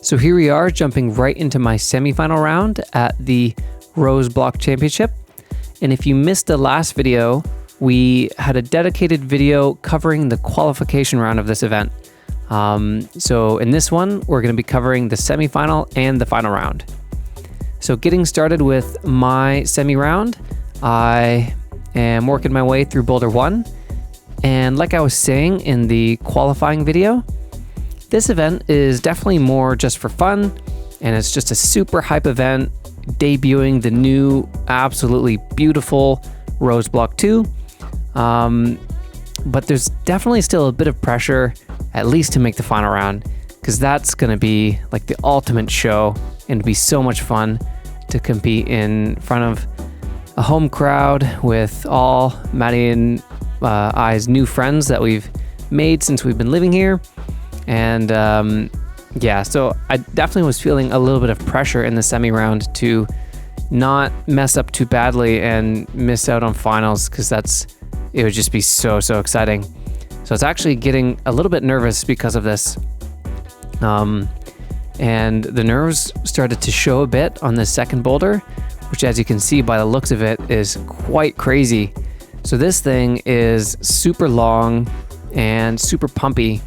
So here we are jumping right into my semifinal round at the Rose Bloc Championship. And if you missed the last video, we had a dedicated video covering the qualification round of this event. So in this one, we're going to be covering the semifinal and the final round. So getting started with my semi round, I am working my way through boulder 1. And like I was saying in the qualifying video, this event is definitely more just for fun, and it's just a super hype event debuting the new absolutely beautiful Rose Bloc 2. But there's definitely still a bit of pressure, at least to make the final round, because that's going to be like the ultimate show, and it'd be so much fun to compete in front of a home crowd with all Maddie and I's new friends that we've made since we've been living here. And yeah, so I definitely was feeling a little bit of pressure in the semi round to not mess up too badly and miss out on finals, because it would just be so exciting. So it's actually getting a little bit nervous because of this. And the nerves started to show a bit on the second boulder, which, as you can see by the looks of it, is quite crazy. So this thing is super long and super pumpy.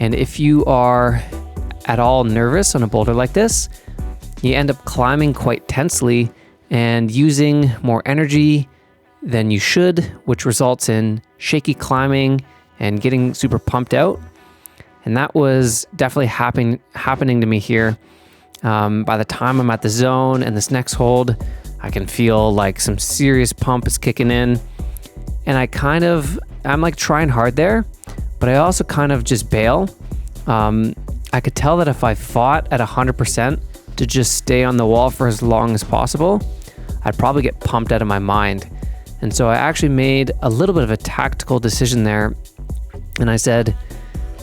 And if you are at all nervous on a boulder like this, you end up climbing quite tensely and using more energy than you should, which results in shaky climbing and getting super pumped out. And that was definitely happening to me here. By the time I'm at the zone and this next hold, I can feel like some serious pump is kicking in. And I'm like trying hard there, but I also kind of just bail. I could tell that if I fought at 100% to just stay on the wall for as long as possible, I'd probably get pumped out of my mind. And so I actually made a little bit of a tactical decision there. And I said,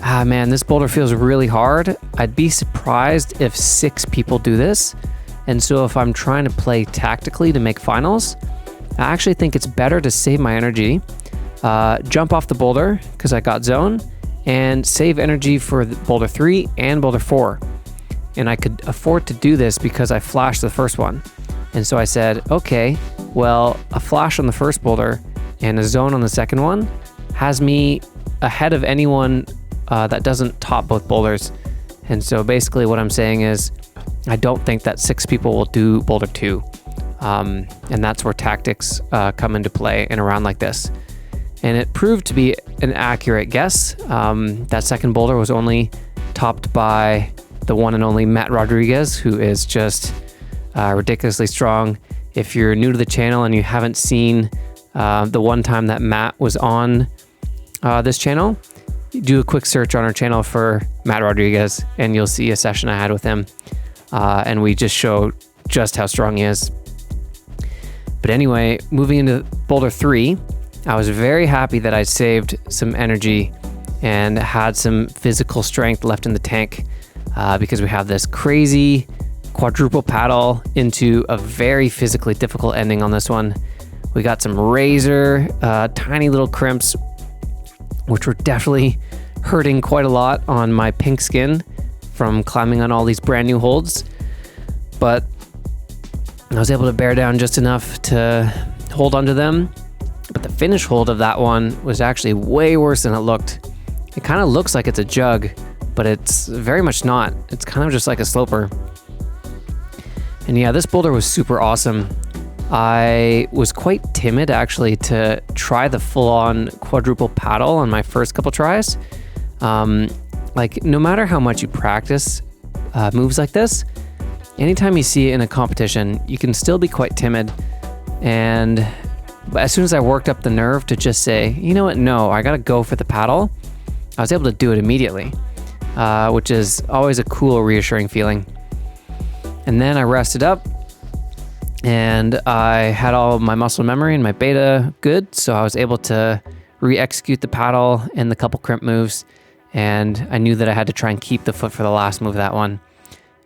man, this boulder feels really hard. I'd be surprised if 6 people do this. And so if I'm trying to play tactically to make finals, I actually think it's better to save my energy, jump off the boulder because I got zone, and save energy for boulder 3 and boulder 4. And I could afford to do this because I flashed the first one. And so I said, okay, well, a flash on the first boulder and a zone on the second one has me ahead of anyone that doesn't top both boulders. And so basically what I'm saying is I don't think that 6 people will do boulder 2. And that's where tactics come into play in a round like this. And it proved to be an accurate guess. That second boulder was only topped by the one and only Matt Rodriguez, who is just ridiculously strong. If you're new to the channel and you haven't seen the one time that Matt was on this channel, do a quick search on our channel for Matt Rodriguez and you'll see a session I had with him. And we just show just how strong he is. But anyway, moving into boulder 3, I was very happy that I saved some energy and had some physical strength left in the tank because we have this crazy quadruple paddle into a very physically difficult ending on this one. We got some razor, tiny little crimps, which were definitely hurting quite a lot on my pink skin from climbing on all these brand new holds. But I was able to bear down just enough to hold onto them. But the finish hold of that one was actually way worse than it looked. It kind of looks like it's a jug, but it's very much not. It's kind of just like a sloper. And yeah, this boulder was super awesome. I was quite timid actually to try the full-on quadruple paddle on my first couple tries. Like no matter how much you practice moves like this, anytime you see it in a competition, you can still be quite timid. But as soon as I worked up the nerve to just say, you know what, no, I gotta go for the paddle, I was able to do it immediately, which is always a cool, reassuring feeling. And then I rested up and I had all my muscle memory and my beta good, so I was able to re-execute the paddle and the couple crimp moves, and I knew that I had to try and keep the foot for the last move of that one.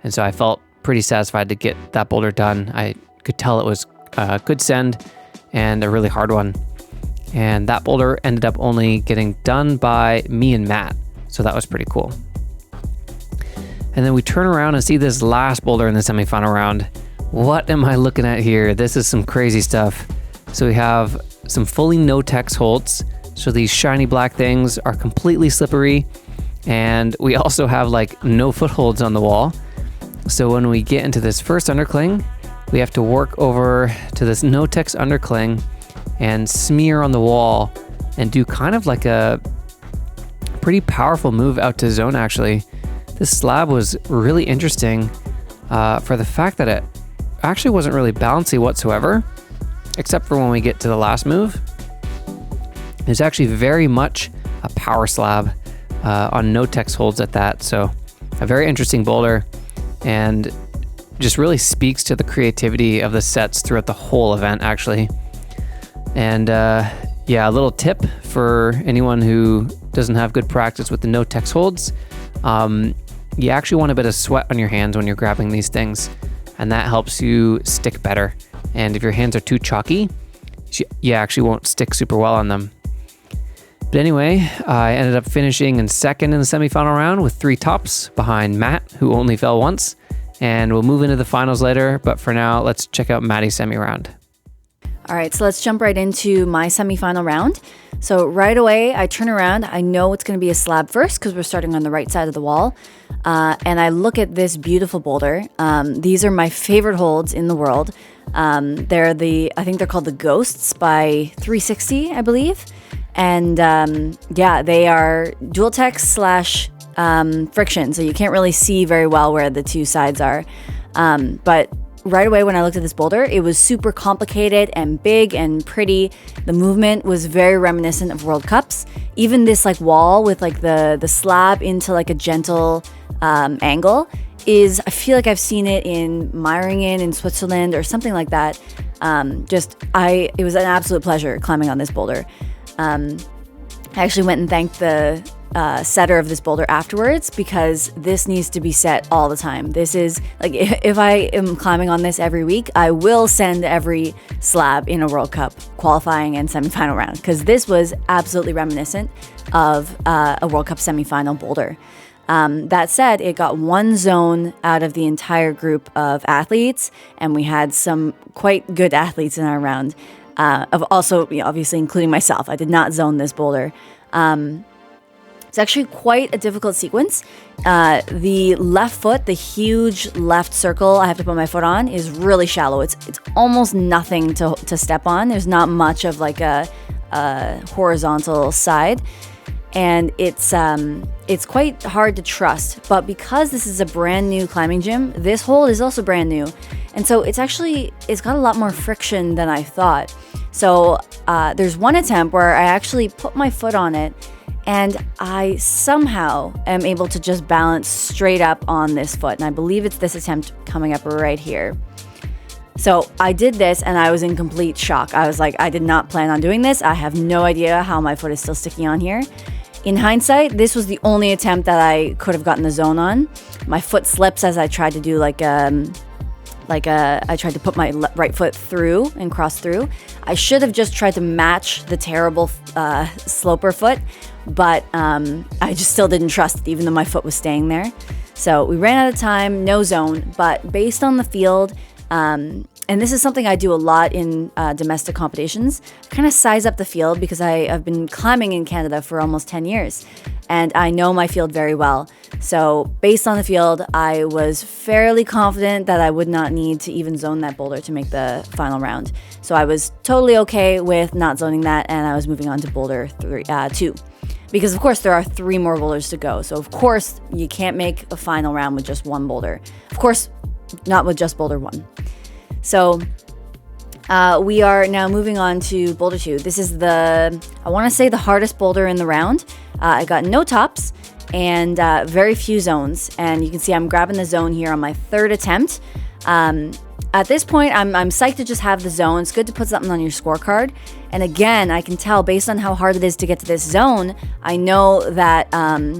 And so I felt pretty satisfied to get that boulder done. I could tell it was a good send and a really hard one. And that boulder ended up only getting done by me and Matt, so that was pretty cool. And then we turn around and see this last boulder in the semifinal round. What am I looking at here? This is some crazy stuff. So we have some fully no-tex holds. So these shiny black things are completely slippery. And we also have like no footholds on the wall. So when we get into this first undercling, we have to work over to this no-tex undercling and smear on the wall and do kind of like a pretty powerful move out to zone actually. This slab was really interesting for the fact that it actually wasn't really bouncy whatsoever, except for when we get to the last move. It's actually very much a power slab on no-tex holds at that. So a very interesting boulder and just really speaks to the creativity of the sets throughout the whole event actually. And yeah, a little tip for anyone who doesn't have good practice with the no-tex holds. You actually want a bit of sweat on your hands when you're grabbing these things, and that helps you stick better. And if your hands are too chalky, you actually won't stick super well on them. But anyway, I ended up finishing in second in the semifinal round with 3 tops behind Matt, who only fell once. And we'll move into the finals later, but for now, let's check out Maddie's semi round. All right, so let's jump right into my semifinal round. So right away, I turn around. I know it's going to be a slab first because we're starting on the right side of the wall. And I look at this beautiful boulder. These are my favorite holds in the world. I think they're called the Ghosts by 360, I believe. And yeah, they are dual text / friction. So you can't really see very well where the two sides are. But right away when I looked at this boulder, it was super complicated and big and pretty. The movement was very reminiscent of World Cups. Even this like wall with like the slab into like a gentle angle is, I feel like I've seen it in Meiringen in Switzerland or something like that. It was an absolute pleasure climbing on this boulder. I actually went and thanked the setter of this boulder afterwards because this needs to be set all the time. This is like, if I am climbing on this every week, I will send every slab in a World Cup qualifying and semifinal round because this was absolutely reminiscent of a World Cup semifinal boulder. That said, it got 1 zone out of the entire group of athletes, and we had some quite good athletes in our round. Of also, obviously including myself. I did not zone this boulder. It's actually quite a difficult sequence. The left foot, the huge left circle I have to put my foot on, is really shallow. It's almost nothing to step on. There's not much of like a horizontal side. And it's quite hard to trust. But because this is a brand new climbing gym, this hold is also brand new. And so it's got a lot more friction than I thought. So there's one attempt where I actually put my foot on it and I somehow am able to just balance straight up on this foot. And I believe it's this attempt coming up right here. So I did this and I was in complete shock. I was like, I did not plan on doing this. I have no idea how my foot is still sticking on here. In hindsight, this was the only attempt that I could have gotten the zone on. My foot slips as I tried to do I tried to put my right foot through and cross through. I should have just tried to match the terrible sloper foot, but I just still didn't trust it, even though my foot was staying there. So we ran out of time, no zone, but based on the field, and this is something I do a lot in domestic competitions, kind of size up the field because I've been climbing in Canada for almost 10 years and I know my field very well. So based on the field, I was fairly confident that I would not need to even zone that boulder to make the final round. So I was totally okay with not zoning that and I was moving on to boulder 2. Because of course there are 3 more boulders to go. So of course you can't make a final round with just 1 boulder. Of course, not with just boulder 1. So we are now moving on to boulder 2. This is I want to say the hardest boulder in the round. I got no tops and very few zones. And you can see I'm grabbing the zone here on my 3rd attempt. At this point, I'm psyched to just have the zone. It's good to put something on your scorecard. And again, I can tell based on how hard it is to get to this zone, I know that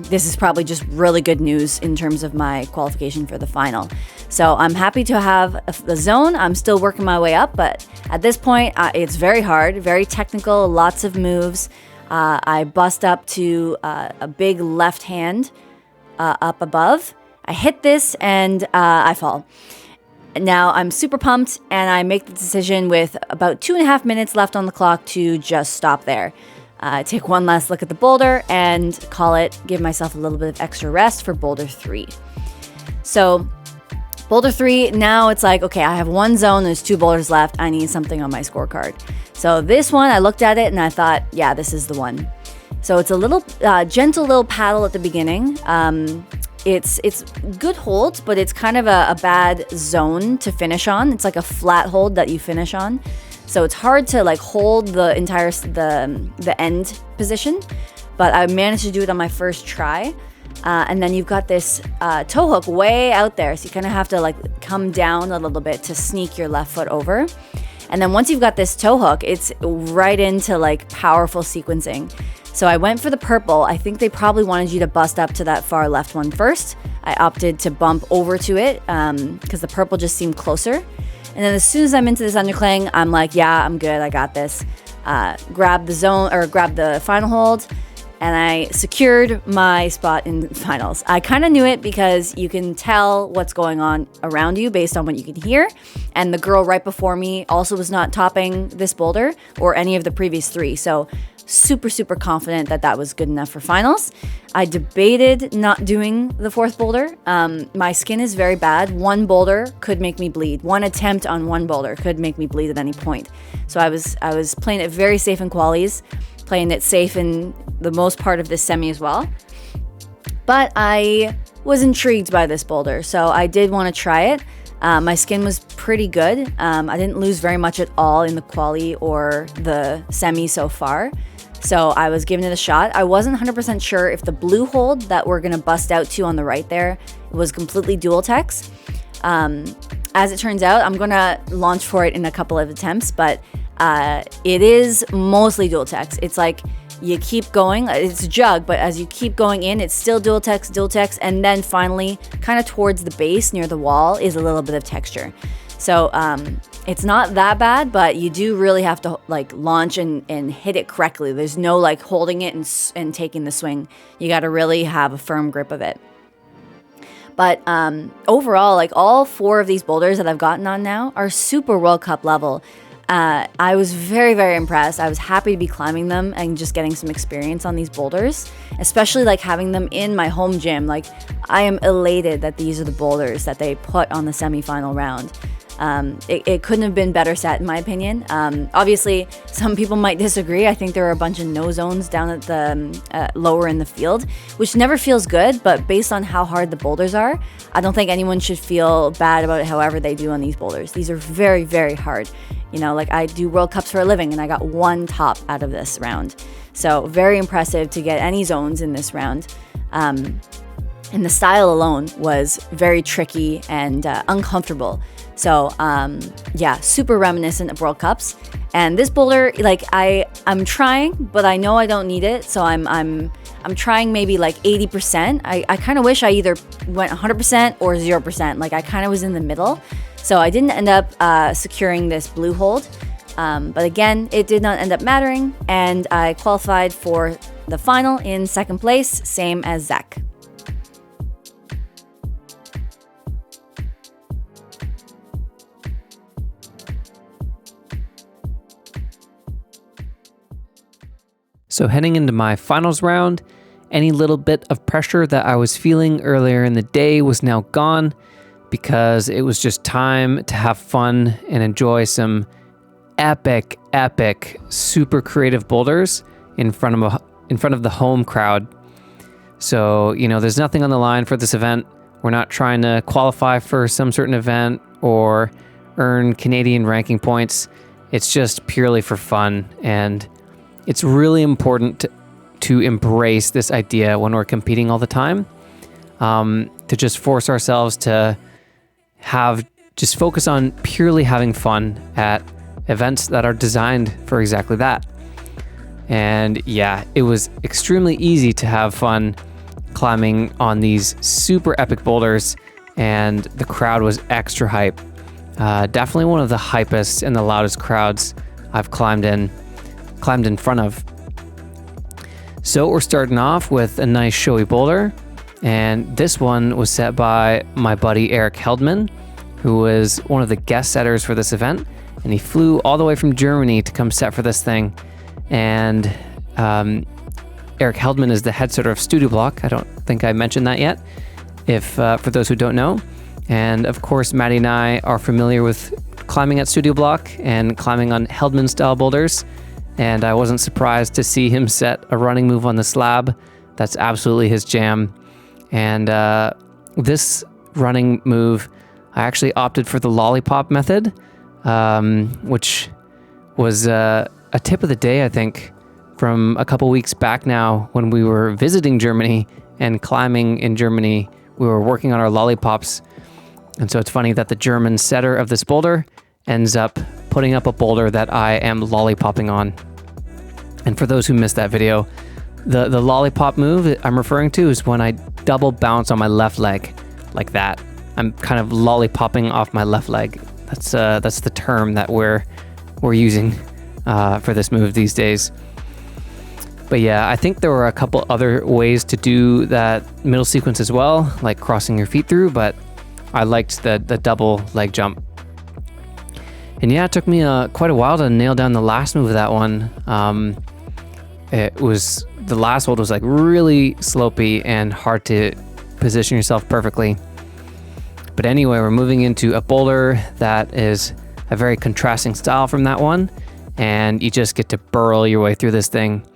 this is probably just really good news in terms of my qualification for the final. So I'm happy to have the zone. I'm still working my way up, but at this point, it's very hard, very technical, lots of moves. I bust up to a big left hand up above. I hit this and I fall. Now I'm super pumped, and I make the decision with about 2.5 minutes left on the clock to just stop there. Take one last look at the boulder and call it, give myself a little bit of extra rest for boulder 3. So boulder 3, now it's like, okay, I have one zone, there's 2 boulders left, I need something on my scorecard. So this one, I looked at it and I thought, yeah, this is the one. So it's a little gentle little paddle at the beginning. It's good hold, but it's kind of a bad zone to finish on. It's like a flat hold that you finish on. So it's hard to like hold the entire, the end position, but I managed to do it on my first try. And then you've got this toe hook way out there. So you kind of have to like come down a little bit to sneak your left foot over. And then once you've got this toe hook, it's right into like powerful sequencing. So I went for the purple. I think they probably wanted you to bust up to that far left one first. I opted to bump over to it because the purple just seemed closer. And then as soon as I'm into this undercling, I'm like, yeah, I'm good. I got this. Grab the zone or grab the final hold, and I secured my spot in finals. I kind of knew it because you can tell what's going on around you based on what you can hear. And the girl right before me also was not topping this boulder or any of the previous 3. So super confident that that was good enough for finals. I debated not doing the 4th boulder. My skin is very bad. One boulder could make me bleed. One attempt on one boulder could make me bleed at any point. So I was playing it very safe in qualies, playing it safe in the most part of this semi as well. But I was intrigued by this boulder, so I did want to try it. My skin was pretty good. I didn't lose very much at all in the quali or the semi so far. So I was giving it a shot. I wasn't 100% sure if the blue hold that we're going to bust out to on the right there was completely dual text. As it turns out, I'm going to launch for it in a couple of attempts, but it is mostly dual text. It's like you keep going. It's a jug, but as you keep going in, it's still dual text, and then finally, kind of towards the base near the wall is a little bit of texture. So it's not that bad, but you do really have to like launch and hit it correctly. There's no like holding it and taking the swing. You got to really have a firm grip of it. But overall, like all 4 of these boulders that I've gotten on now are super World Cup level. I was very impressed. I was happy to be climbing them and just getting some experience on these boulders, especially like having them in my home gym. Like I am elated that these are the boulders that they put on the semifinal round. It couldn't have been better set in my opinion. Obviously, some people might disagree. I think there are a bunch of no zones down at the lower in the field, which never feels good, but based on how hard the boulders are, I don't think anyone should feel bad about it however they do on these boulders. These are very hard. You know, like I do World Cups for a living and I got 1 top out of this round. So very impressive to get any zones in this round. And the style alone was very tricky and uncomfortable. So yeah, super reminiscent of World Cups. And this boulder, like I'm trying, but I know I don't need it. So I'm trying maybe like 80%. I kind of wish I either went 100% or 0%. Like I kind of was in the middle. So I didn't end up securing this blue hold. But again, it did not end up mattering. And I qualified for the final in 2nd place, same as Zach. So heading into my finals round, any little bit of pressure that I was feeling earlier in the day was now gone because it was just time to have fun and enjoy some epic, super creative boulders in front of the home crowd. So, you know, there's nothing on the line for this event. We're not trying to qualify for some certain event or earn Canadian ranking points. It's just purely for fun, and it's really important to embrace this idea when we're competing all the time, to just force ourselves to just focus on purely having fun at events that are designed for exactly that. And yeah, it was extremely easy to have fun climbing on these super epic boulders, and the crowd was extra hype. Definitely one of the hypest and the loudest crowds I've climbed in front of. So we're starting off with a nice showy boulder. And this one was set by my buddy Eric Heldman, who was one of the guest setters for this event. And he flew all the way from Germany to come set for this thing. And Eric Heldman is the head setter of Studio Bloc. I don't think I mentioned that yet, for those who don't know. And of course, Maddie and I are familiar with climbing at Studio Bloc and climbing on Heldman style boulders. And I wasn't surprised to see him set a running move on the slab. That's absolutely his jam. And this running move, I actually opted for the lollipop method, which was a tip of the day, I think, from a couple weeks back now when we were visiting Germany and climbing in Germany. We were working on our lollipops. And so it's funny that the German setter of this boulder ends up putting up a boulder that I am lollipopping on. And for those who missed that video, the lollipop move I'm referring to is when I double bounce on my left leg like that. I'm kind of lollipopping off my left leg. That's the term that we're using for this move these days. But yeah, I think there were a couple other ways to do that middle sequence as well, like crossing your feet through, but I liked the double leg jump. And yeah, it took me quite a while to nail down the last move of that one. The last hold was like really slopey and hard to position yourself perfectly. But anyway, we're moving into a boulder that is a very contrasting style from that one, and you just get to burrow your way through this thing.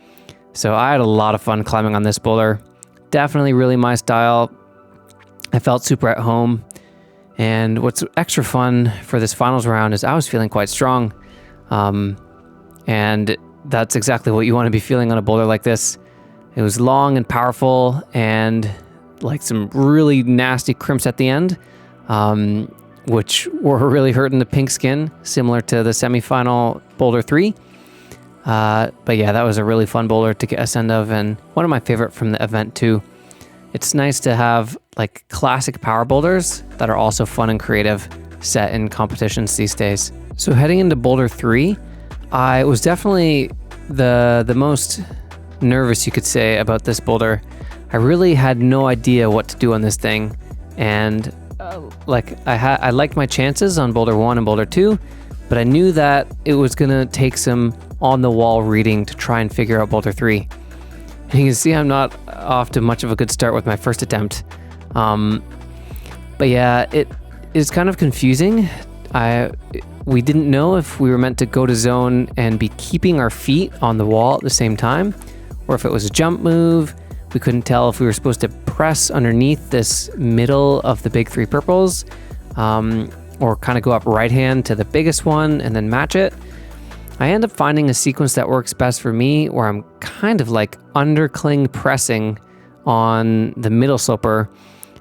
So I had a lot of fun climbing on this boulder. Definitely really my style. I felt super at home. And what's extra fun for this finals round is I was feeling quite strong. And that's exactly what you want to be feeling on a boulder like this. It was long and powerful and like some really nasty crimps at the end, which were really hurting the pink skin, similar to the semifinal boulder 3. But yeah, that was a really fun boulder to get a send of, and one of my favorite from the event too. It's nice to have like classic power boulders that are also fun and creative set in competitions these days. So heading into boulder 3, I was definitely the most nervous, you could say, about this boulder. I really had no idea what to do on this thing, and I liked my chances on boulder 1 and boulder 2, but I knew that it was gonna take some on the wall reading to try and figure out boulder 3. And you can see I'm not off to much of a good start with my first attempt. But yeah, it is kind of confusing. We didn't know if we were meant to go to zone and be keeping our feet on the wall at the same time, or if it was a jump move. We couldn't tell if we were supposed to press underneath this middle of the big 3 purples, or kind of go up right hand to the biggest one and then match it. I end up finding a sequence that works best for me, where I'm kind of like undercling pressing on the middle sloper,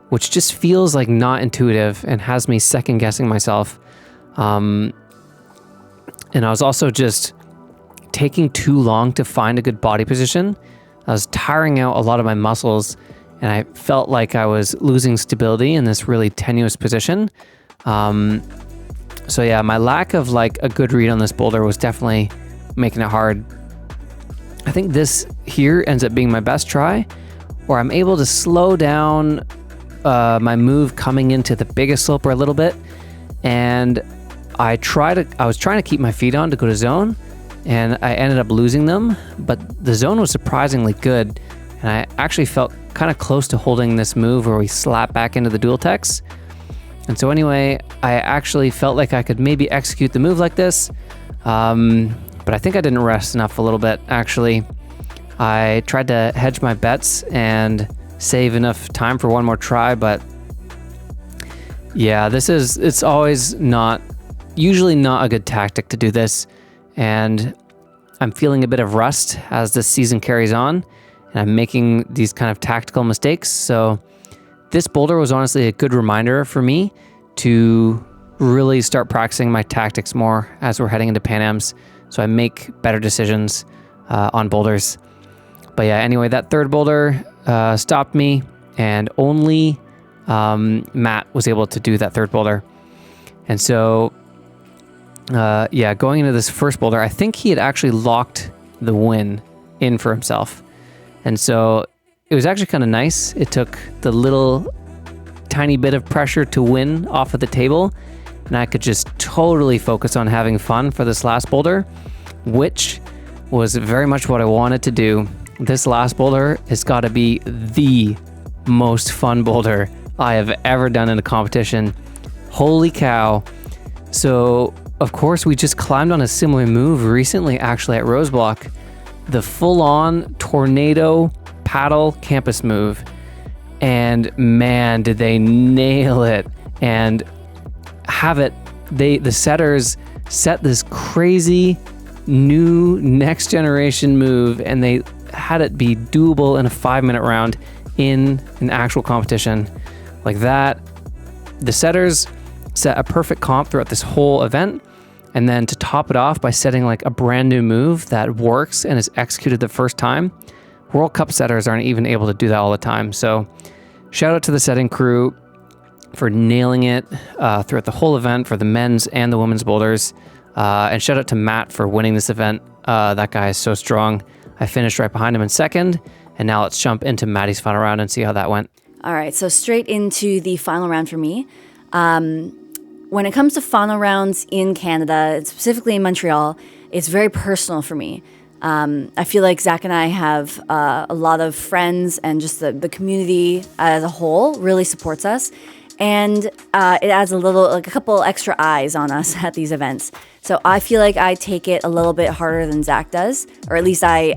which just feels like not intuitive and has me second guessing myself. And I was also just taking too long to find a good body position. I was tiring out a lot of my muscles, and I felt like I was losing stability in this really tenuous position. So yeah, my lack of like a good read on this boulder was definitely making it hard. I think this here ends up being my best try, where I'm able to slow down my move coming into the biggest sloper a little bit, and I was trying to keep my feet on to go to zone, and I ended up losing them, but the zone was surprisingly good, and I actually felt kind of close to holding this move where we slap back into the dual techs. And so anyway, I actually felt like I could maybe execute the move like this, but I think I didn't rest enough a little bit, actually. I tried to hedge my bets and save enough time for one more try, but yeah, it's always usually not a good tactic to do this, and I'm feeling a bit of rust as this season carries on, and I'm making these kind of tactical mistakes. So this boulder was honestly a good reminder for me to really start practicing my tactics more as we're heading into Pan Ams, so I make better decisions on boulders. But yeah, anyway, that third boulder stopped me, and only Matt was able to do that third boulder. And so, yeah, going into this first boulder, I think he had actually locked the win in for himself. And so it was actually kind of nice. It took the little tiny bit of pressure to win off of the table, and I could just totally focus on having fun for this last boulder, which was very much what I wanted to do. This last boulder has got to be the most fun boulder I have ever done in a competition. Holy cow. So, of course, we just climbed on a similar move recently, actually, at Bloc, the full-on tornado paddle campus move. And man, did they nail it and have it. The setters set this crazy new next generation move, and they had it be doable in a 5-minute round in an actual competition like that. The setters set a perfect comp throughout this whole event, and then to top it off by setting like a brand new move that works and is executed the first time. World Cup setters aren't even able to do that all the time. So shout out to the setting crew for nailing it throughout the whole event for the men's and the women's boulders. And shout out to Matt for winning this event. That guy is so strong. I finished right behind him in second. And now let's jump into Maddie's final round and see how that went. All right, so straight into the final round for me. When it comes to final rounds in Canada, specifically in Montreal, it's very personal for me. I feel like Zach and I have a lot of friends, and just the community as a whole really supports us. And it adds a couple extra eyes on us at these events. So I feel like I take it a little bit harder than Zach does, or at least I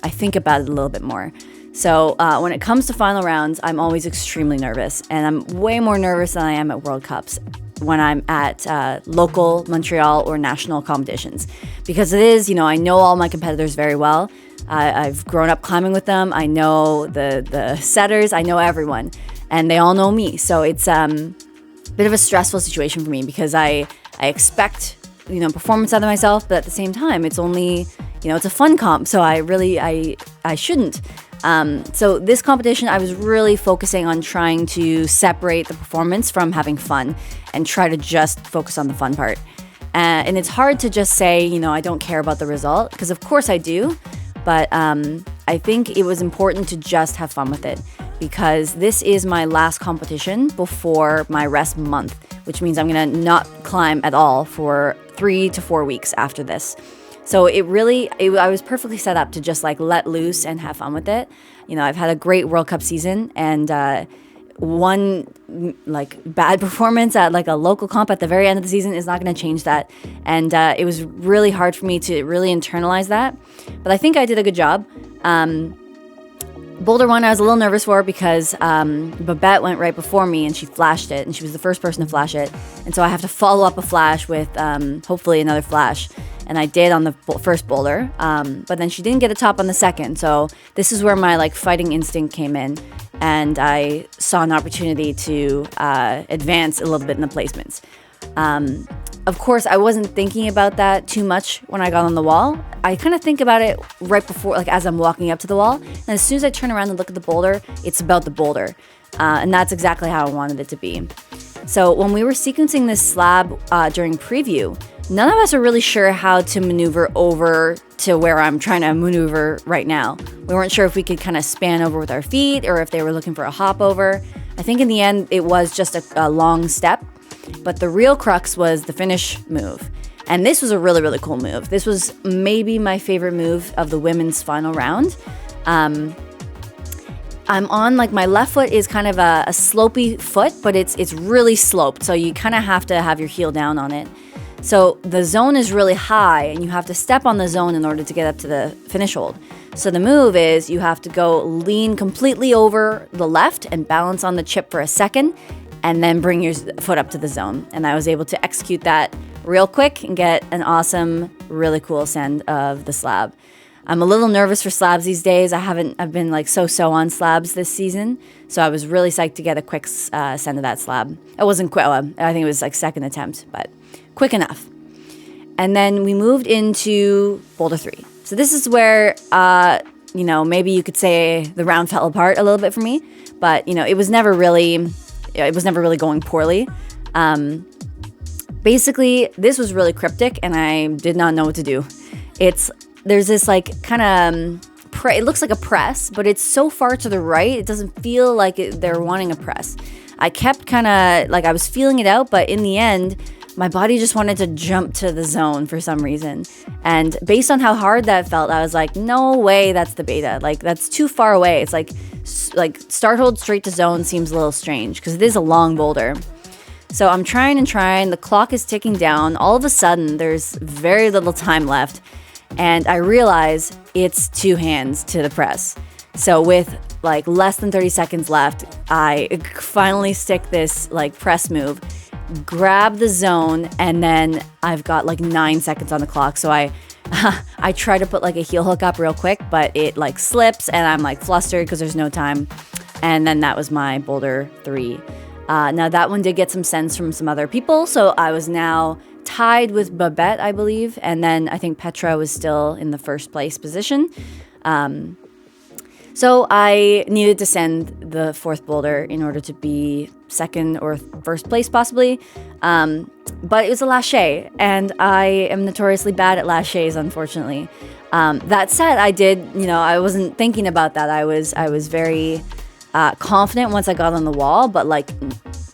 think about it a little bit more. So when it comes to final rounds, I'm always extremely nervous, and I'm way more nervous than I am at World Cups when I'm at local Montreal or national competitions, because it is, I know all my competitors very well. I've grown up climbing with them. I know the setters. I know everyone, and they all know me. So it's a bit of a stressful situation for me, because I expect performance out of myself, but at the same time, it's only it's a fun comp. So I shouldn't. So this competition, I was really focusing on trying to separate the performance from having fun and try to just focus on the fun part. And it's hard to just say, I don't care about the result, because of course I do. But I think it was important to just have fun with it, because this is my last competition before my rest month, which means I'm going to not climb at all for 3 to 4 weeks after this. So I was perfectly set up to just let loose and have fun with it. I've had a great World Cup season, and one bad performance at a local comp at the very end of the season is not going to change that. And it was really hard for me to really internalize that, but I think I did a good job. Boulder 1, I was a little nervous for, because Babette went right before me and she flashed it, and she was the first person to flash it. And so I have to follow up a flash with hopefully another flash. And I did on the first boulder, but then she didn't get a top on the second. So this is where my fighting instinct came in, and I saw an opportunity to advance a little bit in the placements. Of course, I wasn't thinking about that too much when I got on the wall. I kind of think about it right before, as I'm walking up to the wall. And as soon as I turn around and look at the boulder, it's about the boulder. And that's exactly how I wanted it to be. So when we were sequencing this slab during preview, none of us are really sure how to maneuver over to where I'm trying to maneuver right now. We weren't sure if we could kind of span over with our feet, or if they were looking for a hop over. I think in the end, it was just a long step. But the real crux was the finish move. And this was a really, really cool move. This was maybe my favorite move of the women's final round. I'm on, my left foot is kind of a slopey foot, but it's really sloped. So you kind of have to have your heel down on it. So the zone is really high, and you have to step on the zone in order to get up to the finish hold. So the move is you have to go lean completely over the left and balance on the chip for a second, and then bring your foot up to the zone. And I was able to execute that real quick and get an awesome, really cool send of the slab. I'm a little nervous for slabs these days. I've been so-so on slabs this season. So I was really psyched to get a quick send of that slab. It wasn't quick. I think it was second attempt, but quick enough. And then we moved into Boulder 3. So this is where, maybe you could say the round fell apart a little bit for me, but it was never really going poorly. Basically, this was really cryptic, and I did not know what to do. There's this kind of it looks like a press, but it's so far to the right, it doesn't feel like they're wanting a press. I kept kind of like, I was feeling it out, but in the end, my body just wanted to jump to the zone for some reason. And based on how hard that felt, I was like, no way that's the beta. Like, that's too far away. It's like start hold straight to zone seems a little strange because it is a long boulder. So I'm trying and trying. The clock is ticking down. All of a sudden, there's very little time left. And I realize it's two hands to the press. So with like less than 30 seconds left, I finally stick this like press move, grab the zone, and then I've got like 9 seconds on the clock. So I try to put like a heel hook up real quick, but it like slips and I'm like flustered because there's no time. And then that was my boulder 3. Now that one did get some sense from some other people. So I was now tied with Babette, I believe. And then I think Petra was still in the first place position. So I needed to send the 4th boulder in order to be 2nd or 1st place possibly. But it was a lâcher, and I am notoriously bad at lâchers, unfortunately. That said, I wasn't thinking about that. I was very confident once I got on the wall, but like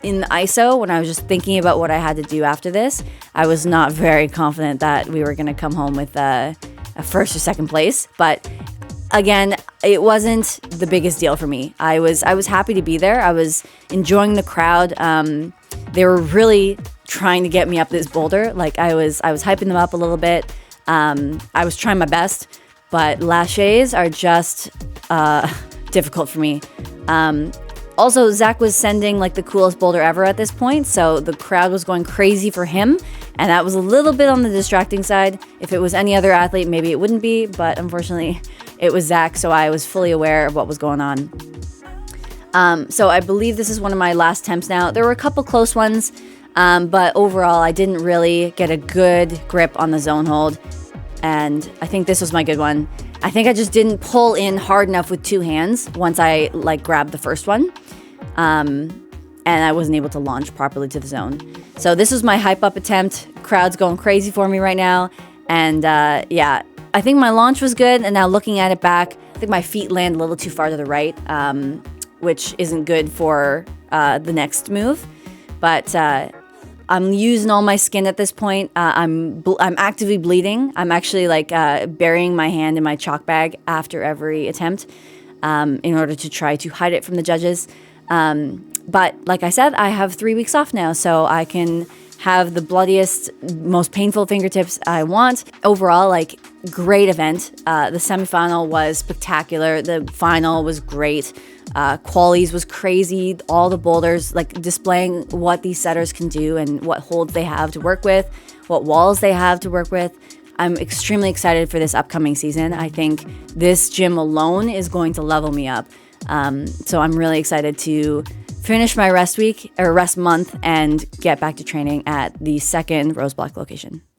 in the ISO, when I was just thinking about what I had to do after this, I was not very confident that we were going to come home with a 1st or 2nd place. But again, it wasn't the biggest deal for me. I was happy to be there. I was enjoying the crowd. They were really trying to get me up this boulder. Like I was hyping them up a little bit. I was trying my best, but lâchers are just difficult for me. Also, Zach was sending like the coolest boulder ever at this point, so the crowd was going crazy for him, and that was a little bit on the distracting side. If it was any other athlete, maybe it wouldn't be, but unfortunately, it was Zach, so I was fully aware of what was going on. So I believe this is one of my last attempts now. There were a couple close ones, but overall, I didn't really get a good grip on the zone hold, and I think this was my good one. I think I just didn't pull in hard enough with 2 hands once I like grabbed the first one. And I wasn't able to launch properly to the zone. So this was my hype up attempt. Crowd's going crazy for me right now. And yeah, I think my launch was good. And now looking at it back, I think my feet land a little too far to the right, which isn't good for the next move. But I'm using all my skin at this point. I'm actively bleeding. I'm actually like burying my hand in my chalk bag after every attempt in order to try to hide it from the judges. But like I said, I have 3 weeks off now, so I can have the bloodiest, most painful fingertips I want. Overall, like, great event. The semifinal was spectacular. The final was great. Qualies was crazy. All the boulders, like, displaying what these setters can do and what holds they have to work with, what walls they have to work with. I'm extremely excited for this upcoming season. I think this gym alone is going to level me up. So I'm really excited to finish my rest month and get back to training at the 2nd Rose Block location.